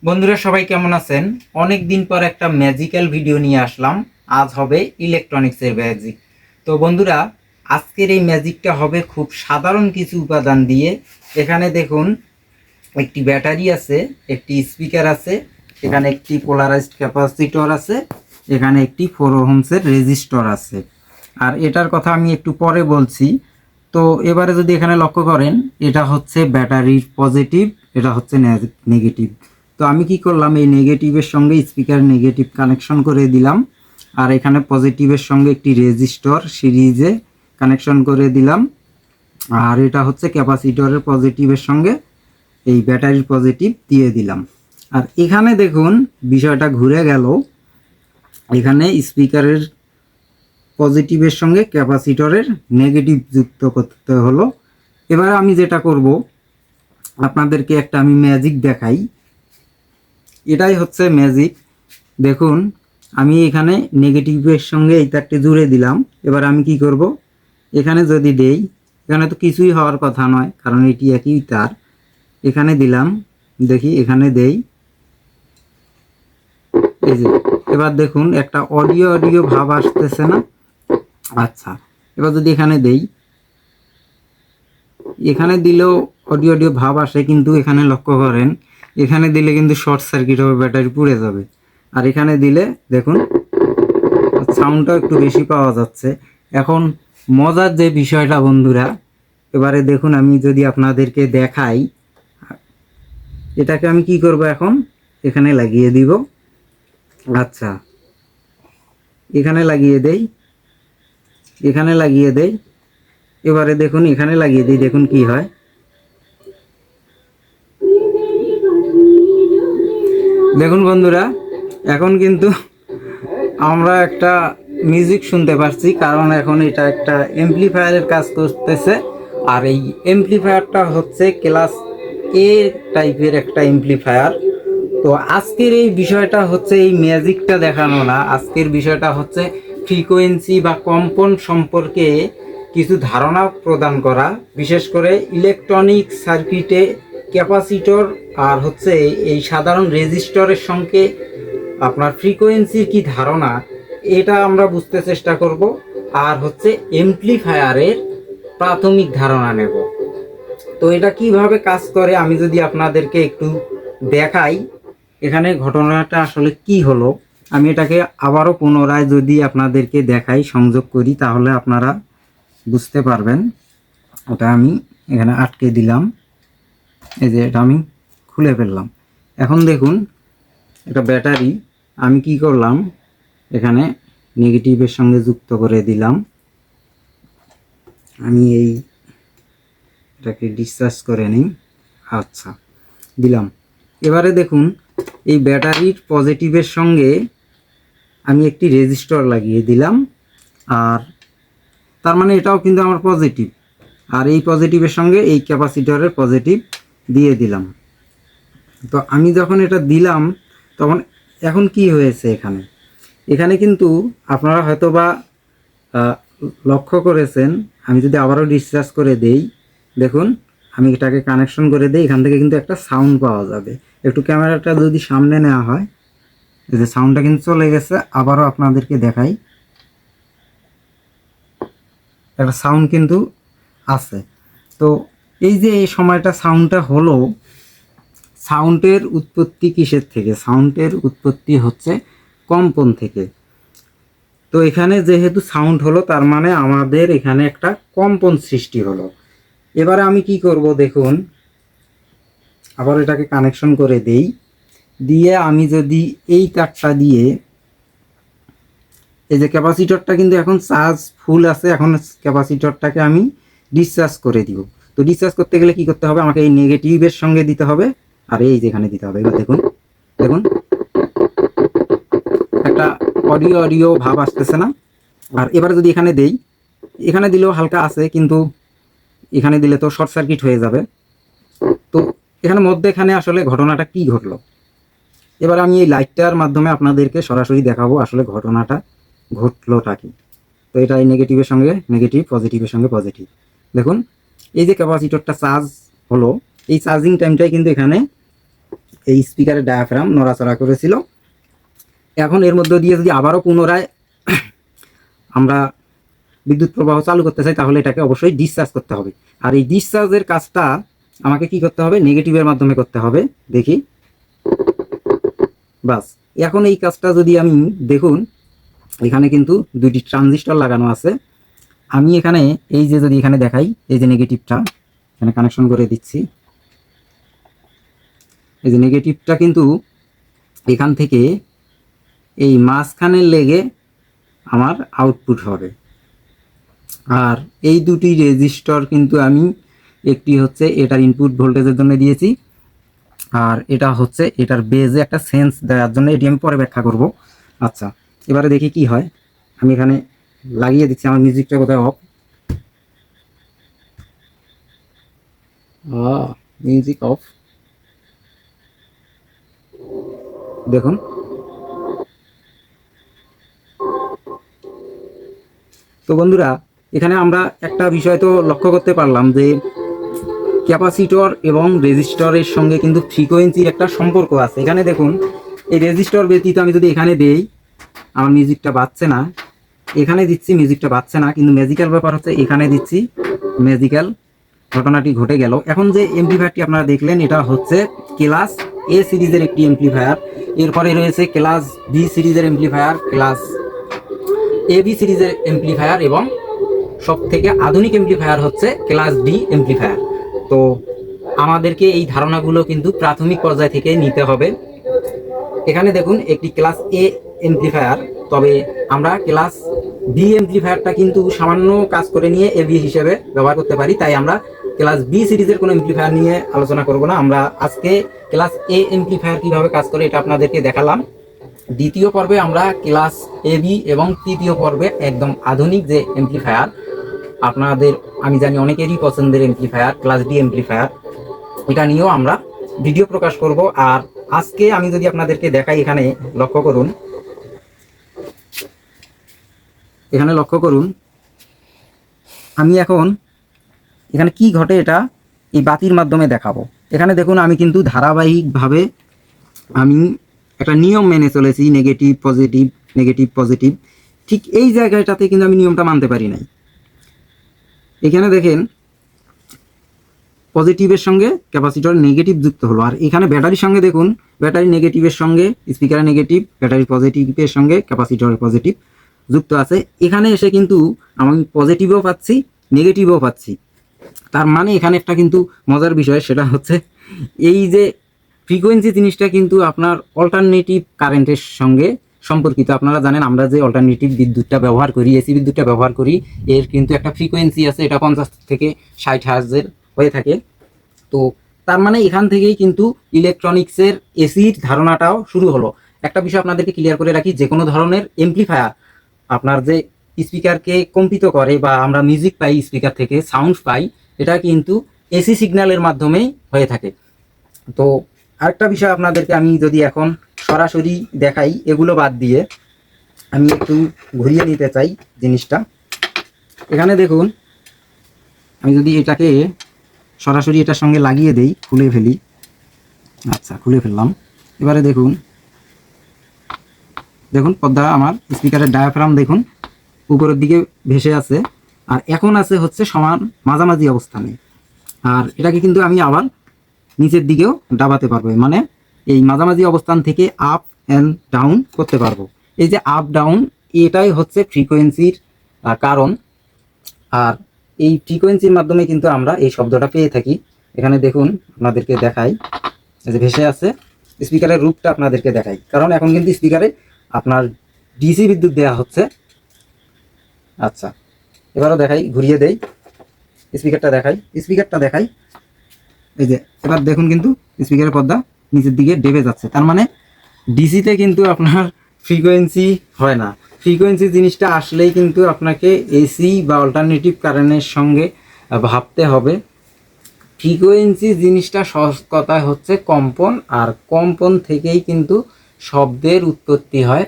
বন্ধুরা সবাই কেমন আছেন? অনেক দিন পর একটা ম্যাজিক্যাল ভিডিও নিয়ে আসলাম। আজ হবে ইলেকট্রনিক্সের ম্যাজিক। তো বন্ধুরা, আজকের এই ম্যাজিকটা হবে খুব সাধারণ কিছু উপাদান দিয়ে। এখানে দেখুন, একটি ব্যাটারি আছে, একটি স্পিকার আছে, এখানে একটি পোলারাইজড ক্যাপাসিটর আছে, এখানে একটি 4 ওহমসের রেজিস্টর আছে। আর এটার কথা আমি একটু পরে বলছি। তো এবারে যদি এখানে লক্ষ্য করেন, এটা হচ্ছে ব্যাটারির পজিটিভ, এটা হচ্ছে নেগেটিভ। তো আমি কি করলাম, এই নেগেটিভের সঙ্গে স্পিকার নেগেটিভ কানেকশন করে দিলাম, আর এখানে পজিটিভের সঙ্গে একটি রেজিস্টর সিরিজে কানেকশন করে দিলাম, আর এটা হচ্ছে ক্যাপাসিটরের পজিটিভের সঙ্গে এই ব্যাটারির পজিটিভ দিয়ে দিলাম। আর এখানে দেখুন বিষয়টা ঘুরে গেল, এখানে স্পিকারের পজিটিভের সঙ্গে ক্যাপাসিটরের নেগেটিভ যুক্ত করতে হলো। এবার আমি যেটা করব, আপনাদেরকে একটা আমি ম্যাজিক দেখাই। এটাই হচ্ছে ম্যাজিক। দেখুন, আমি এখানে নেগেটিভের সঙ্গে এই তারটি জুড়ে দিলাম। এবার আমি কি করব, এখানে যদি দেই, এখানে তো কিছুই হওয়ার কথা নয়, কারণ এটি একই তার। এখানে দিলাম, দেখি এখানে দেই, এই যে এবার দেখুন একটা অডিও অডিও ভাব আসতেছে না? আচ্ছা, এবার যদি এখানে দেই, এখানে দিলেও অডিও অডিও ভাব আসে, কিন্তু এখানে লক্ষ্য করেন, এখানে দিলে কিন্তু শর্ট সার্কিট হবে, ব্যাটারি পুড়ে যাবে। আর এখানে দিলে দেখুন সাউন্ডটা একটু বেশি পাওয়া যাচ্ছে। এখন মজার যে বিষয়টা বন্ধুরা, এবারে দেখুন আমি যদি আপনাদেরকে দেখাই, এটাকে আমি কি করব, এখন এখানে লাগিয়ে দিব। আচ্ছা, এখানে লাগিয়ে দেই, এখানে লাগিয়ে দেই, এবারে দেখুন এখানে লাগিয়ে দিই, দেখুন কি হয়। দেখুন বন্ধুরা, এখন কিন্তু আমরা একটা মিউজিক শুনতে পারছি, কারণ এখন এটা একটা এমপ্লিফায়ারের কাজ করতেছে। আর এই এমপ্লিফায়ারটা হচ্ছে ক্লাস এ টাইপের একটা এমপ্লিফায়ার। তো আজকের এই বিষয়টা হচ্ছে এই ম্যাজিকটা দেখানো না, আজকের বিষয়টা হচ্ছে ফ্রিকোয়েন্সি বা কম্পন সম্পর্কে কিছু ধারণা প্রদান করা। বিশেষ করে ইলেকট্রনিক সার্কিটে ক্যাপাসিটর আর হচ্ছে এই সাধারণ রেজিস্টরের সঙ্গে আপনার ফ্রিকোয়েন্সির কি ধারণা, এটা আমরা বুঝতে চেষ্টা করব। আর হচ্ছে এমপ্লিফায়ারের প্রাথমিক ধারণা নেব। তো এটা কিভাবে কাজ করে আমি যদি আপনাদেরকে একটু দেখাই, এখানে ঘটনাটা আসলে কি হলো, আমি এটাকে আবারও পুনরায় যদি আপনাদেরকে দেখাই, সংযোগ করি, তাহলে আপনারা বুঝতে পারবেন। এটা আমি এখানে আটকে দিলাম, এই যে এটা আমি খুলে ফেললাম। এখন দেখুন, এটা ব্যাটারি, আমি কি করলাম, এখানে নেগেটিভের সঙ্গে যুক্ত করে দিলাম। আমি এটাকে ডিসচার্জ করে নিই। আচ্ছা, দিলাম। এবারে দেখুন, এই ব্যাটারির পজিটিভের সঙ্গে আমি একটি রেজিস্টর লাগিয়ে দিলাম, আর তার মানে এটাও কিন্তু আমার পজিটিভ, আর এই পজিটিভের সঙ্গে এই ক্যাপাসিটরের পজিটিভ দিয়ে দিলাম। তো আমি যখন এটা দিলাম, তখন এখন কি হয়েছে, এখানে এখানে কিন্তু আপনারা হয়তো বা লক্ষ্য করেছেন, আমি যদি আবারও ডিসচার্জ করে দেই, দেখুন আমি এটাকে কানেকশন করে দিই, এখান থেকে কিন্তু একটা সাউন্ড পাওয়া যাবে। একটু ক্যামেরাটা যদি সামনে নেওয়া হয়, এই যে সাউন্ডটা কিন্তু চলে গেছে। আবারও আপনাদেরকে দেখাই, একটা সাউন্ড কিন্তু আছে। তো এই যে এই সময়টা সাউন্ডটা হলো, সাউন্ডের উৎপত্তি কিসের থেকে? সাউন্ডের উৎপত্তি হচ্ছে কম্পন থেকে। তো এখানে যেহেতু সাউন্ড হলো, তার মানে আমাদের এখানে একটা কম্পন সৃষ্টি হলো। এবারে আমি কি করব, দেখুন আবার এটাকে কানেকশন করে দেই, দিয়ে আমি যদি এই তারটা দিয়ে, এই যে ক্যাপাসিটরটা কিন্তু এখন চার্জ ফুল আছে, এখন ক্যাপাসিটরটাকে আমি ডিসচার্জ করে দিব। তো ডিসচার্জ করতে গেলে কি করতে হবে, আমাকে এই নেগেটিভের সঙ্গে দিতে হবে, আর এই যেখানে দিতে হবে। এবার দেখুন, দেখুন একটা অডিও অডিও ভাব আসতেছে না? আর এবারে যদি এখানে দেই, এখানে দিলেও হালকা আছে, কিন্তু এখানে দিলে তো শর্ট সার্কিট হয়ে যাবে। তো এখানে মধ্যেখানে আসলে ঘটনাটা কি ঘটলো, এবার আমি এই লাইটটার মাধ্যমে আপনাদেরকে সরাসরি দেখাবো আসলে ঘটনাটা ঘটলোটা কি। তো এটা এই নেগেটিভের সঙ্গে নেগেটিভ, পজিটিভের সঙ্গে পজিটিভ। দেখুন, এই যে ক্যাপাসিটরটা চার্জ হলো, এই চার্জিং টাইমটাই কিন্তু এখানে এই স্পিকারের ডায়াফ্রাম নড়াচড়া করেছিল। এখন এর মধ্যে দিয়ে যদি আবারও পুনরায় আমরা বিদ্যুৎ প্রবাহ চালু করতে চাই তাহলে এটাকে অবশ্যই ডিসচার্জ করতে হবে। আর এই ডিসচার্জের কাজটা আমাকে কি করতে হবে, নেগেটিভের মাধ্যমে করতে হবে। দেখি, বাস। এখন এই কাজটা যদি আমি দেখুন, এখানে কিন্তু দুইটি ট্রানজিস্টর লাগানো আছে। আমি এখানে এই যে যদি এখানে দেখাই, এই যে নেগেটিভটা এখানে কানেকশন করে দিচ্ছি। এই যে নেগেটিভটা কিন্তু এখান থেকে এই মাঝখানে লেগে আমার আউটপুট হবে। আর এই দুটি রেজিস্টর কিন্তু আমি একটি হচ্ছে এটার ইনপুট ভোল্টেজের জন্য দিয়েছি, আর এটা হচ্ছে এটার বেজে একটা সেন্স দেওয়ার জন্য। এটি আমি পরে ব্যাখ্যা করব। আচ্ছা, এবারে দেখি কি হয়। আমি এখানে লাগিয়ে দিচ্ছি। আমার মিউজিকটা কোথায় অফ, মিউজিক অফ। দেখুন, তো বন্ধুরা এখানে আমরা একটা বিষয় তো লক্ষ্য করতে পারলাম যে ক্যাপাসিটর এবং রেজিস্টরের সঙ্গে কিন্তু ফ্রিকোয়েন্সির একটা সম্পর্ক আছে। এখানে দেখুন, এই রেজিস্টর ব্যতীত আমি যদি এখানে দেই, আমার মিউজিকটা বাজছে না। এখানে দিচ্ছি, মিউজিকটা বাজছে না। কিন্তু ম্যাজিক্যাল ব্যাপার হচ্ছে এখানে দিচ্ছি, ম্যাজিক্যাল ঘটনাটি ঘটে গেল। এখন যে এমপ্লিফায়ারটি আপনারা দেখলেন, এটা হচ্ছে ক্লাস এ সিরিজের একটি এমপ্লিফায়ার। এরপরে রয়েছে ক্লাস বি সিরিজের এমপ্লিফায়ার, ক্লাস এ বি সিরিজের এমপ্লিফায়ার, এবং সব থেকে আধুনিক এমপ্লিফায়ার হচ্ছে ক্লাস ডি এমপ্লিফায়ার। তো আমাদেরকে এই ধারণাগুলো কিন্তু প্রাথমিক পর্যায় থেকে নিতে হবে। এখানে দেখুন একটি ক্লাস এ এমপ্লিফায়ার, তবে আমরা ক্লাস বি এমপ্লিফায়ারটা কিন্তু সামান্য কাজ করে নিয়ে এ বি হিসেবে ব্যবহার করতে পারি। তাই আমরা ক্লাস বি সিরিজের কোনো এমপ্লিফায়ার নিয়ে আলোচনা করব না। আমরা আজকে ক্লাস এ এমপ্লিফায়ার কীভাবে কাজ করে এটা আপনাদেরকে দেখালাম। দ্বিতীয় পর্বে আমরা ক্লাস এ বি এবং তৃতীয় পর্বে একদম আধুনিক যে এমপ্লিফায়ার, আপনাদের আমি জানি অনেকেরই পছন্দের এমপ্লিফায়ার ক্লাস ডি এমপ্লিফায়ার, এটা নিয়েও আমরা ভিডিও প্রকাশ করব। আর আজকে আমি যদি আপনাদেরকে দেখাই, এখানে লক্ষ্য করুন, এখানে লক্ষ্য করুন, আমি এখন এখানে কি ঘটে এটা এই বাতির মাধ্যমে দেখাবো। এখানে দেখুন, আমি কিন্তু ধারাবাহিকভাবে আমি একটা নিয়ম মেনে চলেছি, নেগেটিভ পজিটিভ, নেগেটিভ পজিটিভ। ঠিক এই জায়গাটাতে কিন্তু আমি নিয়মটা মানতে পারি নাই। এখানে দেখেন, পজিটিভের সঙ্গে ক্যাপাসিটর নেগেটিভ যুক্ত হলো। আর এখানে ব্যাটারির সঙ্গে দেখুন, ব্যাটারি নেগেটিভের সঙ্গে স্পিকারের নেগেটিভ, ব্যাটারি পজিটিভের সঙ্গে ক্যাপাসিটরের পজিটিভ যুক্ত আছে। এখানে এসে কিন্তু আমি পজিটিভও পাচ্ছি, নেগেটিভও পাচ্ছি। তার মানে এখানে একটা কিন্তু মজার বিষয়, সেটা হচ্ছে এই যে ফ্রিকোয়েন্সি জিনিসটা কিন্তু আপনার অল্টারনেটিভ কারেন্টের সঙ্গে সম্পর্কিত। আপনারা জানেন আমরা যে অল্টারনেটিভ বিদ্যুৎটা ব্যবহার করি, এসি বিদ্যুৎটা ব্যবহার করি, এর কিন্তু একটা ফ্রিকোয়েন্সি আছে, এটা 50 থেকে 60 হার্টজের হয়ে থাকে। তো তার মানে এখান থেকেই কিন্তু ইলেকট্রনিক্সের এসির ধারণাটাও শুরু হলো। একটা বিষয় আপনাদেরকে ক্লিয়ার করে রাখি, যে কোনো ধরনের এমপ্লিফায়ার আপনার যে স্পিকারকে কম্পিত করে বা আমরা মিউজিক পাই, স্পিকার থেকে সাউন্ড পাই, এটা কিন্তু এসি সিগন্যালের মাধ্যমেই হয়ে থাকে। তো আরেকটা বিষয় আপনাদেরকে আমি যদি এখন সরাসরি দেখাই, এগুলো বাদ দিয়ে আমি একটু ঘুরিয়ে নিতে চাই জিনিসটা। এখানে দেখুন, আমি যদি এটাকে সরাসরি এটার সঙ্গে লাগিয়ে দেই, খুলে ফেলি। আচ্ছা, খুলে ফেললাম। এবারে দেখুন, দেখুন পর্দা আমার স্পিকারের ডায়াফ্রাম দেখুন উপরের দিকে ভেসে আছে, আর এখন আছে হচ্ছে সমান মাঝামাঝি অবস্থানে। আর এটাকে কিন্তু আমি আবার নিচের দিকেও দাবাতে পারবো, মানে এই মাঝামাঝি অবস্থান থেকে আপ অ্যান্ড ডাউন করতে পারবো। এই যে আপ ডাউন, এটাই হচ্ছে ফ্রিকোয়েন্সির কারণ। আর এই ফ্রিকোয়েন্সির মাধ্যমে কিন্তু আমরা এই শব্দটা পেয়ে থাকি। এখানে দেখুন, আপনাদেরকে দেখাই, যে ভেসে আছে স্পিকারের রূপটা আপনাদেরকে দেখাই, কারণ এখন কিন্তু স্পিকারে আপনার ডিসি বিদ্যুৎ দেওয়া হচ্ছে। আচ্ছা, এবারও দেখাই, ঘুরিয়ে দেই, স্পিকারটা দেখাই। এই যে এবার দেখুন, কিন্তু স্পিকারের পর্দা নিচের দিকে ডেবে যাচ্ছে। তার মানে ডিসিতে কিন্তু আপনার ফ্রিকোয়েন্সি হয় না। ফ্রিকোয়েন্সি জিনিসটা আসলেই কিন্তু আপনাকে এসি বা অল্টারনেটিভ কারেন্টের সঙ্গে ভাবতে হবে। ফ্রিকোয়েন্সি জিনিসটা সহজ কথায় হচ্ছে কম্পন, আর কম্পন থেকেই কিন্তু শব্দের উৎপত্তি হয়।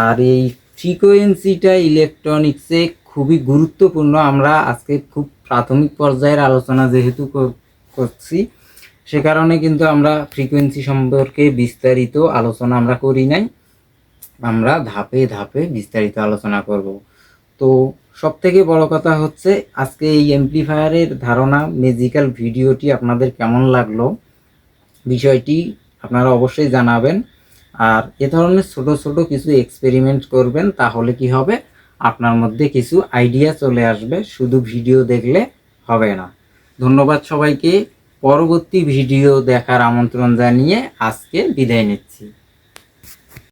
আর এই ফ্রিকোয়েন্সিটা ইলেকট্রনিক্সে খুবই গুরুত্বপূর্ণ। আমরা আজকে খুব প্রাথমিক পর্যায়ের আলোচনা যেহেতু করছি, সে কারণে কিন্তু আমরা ফ্রিকোয়েন্সি সম্পর্কে বিস্তারিত আলোচনা আমরা করি নাই, আমরা ধাপে ধাপে বিস্তারিত আলোচনা করব। তো সব থেকে বড় কথা হচ্ছে আজকে এই অ্যাম্প্লিফায়ারের ধারণা ম্যাজিক্যাল ভিডিওটি আপনাদের কেমন লাগলো বিষয়টি আপনারা অবশ্যই জানাবেন। আর এ ধরনের ছোট ছোট কিছু এক্সপেরিমেন্ট করবেন, তাহলে কি হবে, আপনার মধ্যে কিছু আইডিয়া চলে আসবে, শুধু ভিডিও দেখলে হবে না। ধন্যবাদ সবাইকে। পরবর্তী ভিডিও দেখার আমন্ত্রণ জানিয়ে আজকে বিদায় নিচ্ছি।